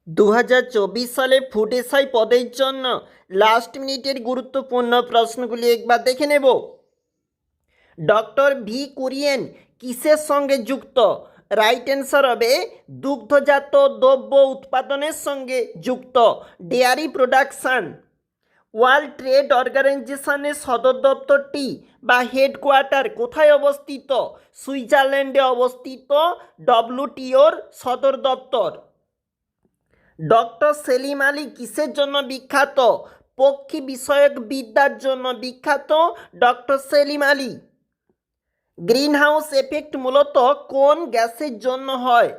2024 সালে food SI পদের জন্য লাস্ট মিনিটের গুরুত্বপূর্ণ প্রশ্নগুলি একবার দেখে নেব। ডক্টর ভি কুরিয়েন কিসের সঙ্গে যুক্ত? রাইট অ্যান্সার হবে দুগ্ধজাত দ্রব্য উৎপাদনের সঙ্গে যুক্ত, ডেয়ারি প্রোডাকশন। ওয়ার্ল্ড ট্রেড অর্গানাইজেশনের সদর দপ্তরটি বা হেডকোয়ার্টার কোথায় অবস্থিত? সুইজারল্যান্ডে অবস্থিত ডব্লিউটিওর সদর দপ্তর। ডক্টর সেলিম আলী কিসের জন্য বিখ্যাত? পক্ষী বিষয়ক বিদ্যার জন্য বিখ্যাত doctor Salim Ali. Greenhouse effect মূলত কোন গ্যাসের জন্য হয়?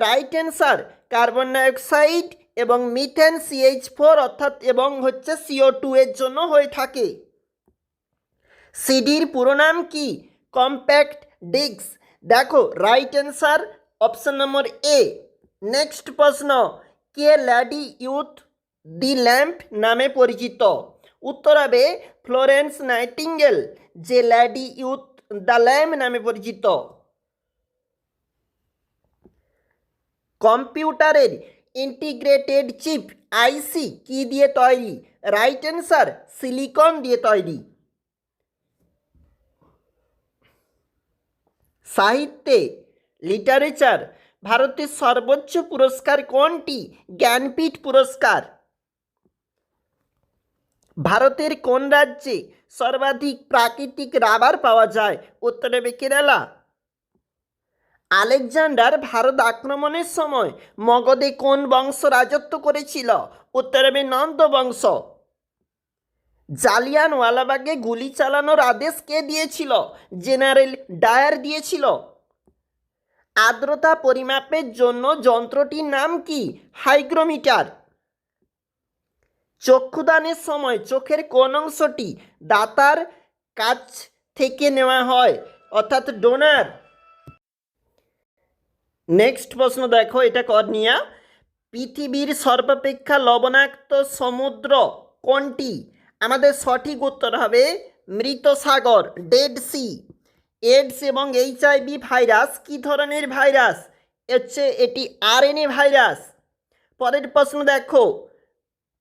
রাইট অ্যান্সার কার্বন ডাইঅক্সাইড এবং মিথেন CH4 অর্থাৎ এবং CO2 এর জন্য হয়ে থাকে। সিডির পুরো নাম কি? Compact disc. দেখো right answer option number A. Next প্রশ্ন, কে লেডি ইউথ দি ল্যাম্প নামে পরিচিত? উত্তর হবে ফ্লোরেন্স নাইটিঙ্গেল, যে লেডি ইউথ দ্য ল্যাম্প নামে পরিচিত। কম্পিউটারের ইন্টিগ্রেটেড চিপ আইসি কি দিয়ে তৈরি? রাইট অ্যান্সার সিলিকন দিয়ে তৈরি। সাহিত্যে লিটারেচার ভারতের সর্বোচ্চ পুরস্কার কোনটি? জ্ঞানপীঠ পুরস্কার। ভারতের কোন রাজ্যে সর্বাধিক প্রাকৃতিক রাবার পাওয়া যায়? উত্তর হবে কেরালা। আলেকজান্ডার ভারত আক্রমণের সময় মগধে কোন বংশ রাজত্ব করেছিল? উত্তর হবে নন্দ বংশ। জালিয়ানওয়ালাবাগে গুলি চালানোর আদেশ কে দিয়েছিল? জেনারেল ডায়ার দিয়েছিল। আর্দ্রতা পরিমাপের জন্য যন্ত্রটির নাম কি? হাইগ্রোমিটার। চক্ষুদানের সময় চোখের কোন অংশটি দাতার কাছ থেকে নেওয়া হয়, অর্থাৎ ডোনার? নেক্সট প্রশ্ন দেখো, এটা কর্নিয়া। পৃথিবীর সর্বাপেক্ষা লবণাক্ত সমুদ্র কোনটি? আমাদের সঠিক উত্তর হবে মৃত সাগর, ডেড সি। এইডস এবং HIV ভাইরাস কি ধরনের ভাইরাস? এটি RNA ভাইরাস। পরের প্রশ্ন দেখো,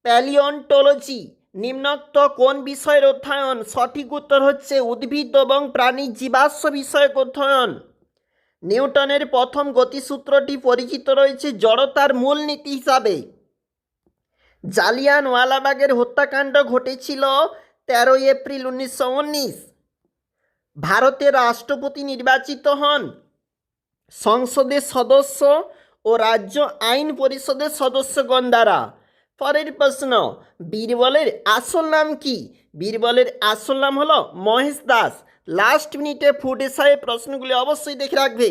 প্যালিওন্টোলজি নিম্নোক্ত কোন বিষয়ের অধ্যয়ন? সঠিক উত্তর হচ্ছে উদ্ভিদ এবং প্রাণী জীবাশ্ম বিষয়ক অধ্যয়ন। নিউটনের প্রথম গতিসূত্রটি পরিচিত রয়েছে জড়তার মূলনীতি হিসাবে। জালিয়ানওয়ালাবাগের হত্যাকাণ্ড ঘটেছিল 13 এপ্রিল 1919। ভারতের রাষ্ট্রপতি নির্বাচিত হন সংসদের সদস্য ও রাজ্য আইন পরিষদের সদস্যগণ দ্বারা। পরের প্রশ্ন, বীরবলের আসল নাম কি? বীরবলের আসল নাম হলো মহেশ দাস। লাস্ট মিনিটে ফুড এসআই প্রশ্নগুলি অবশ্যই দেখে রাখবে।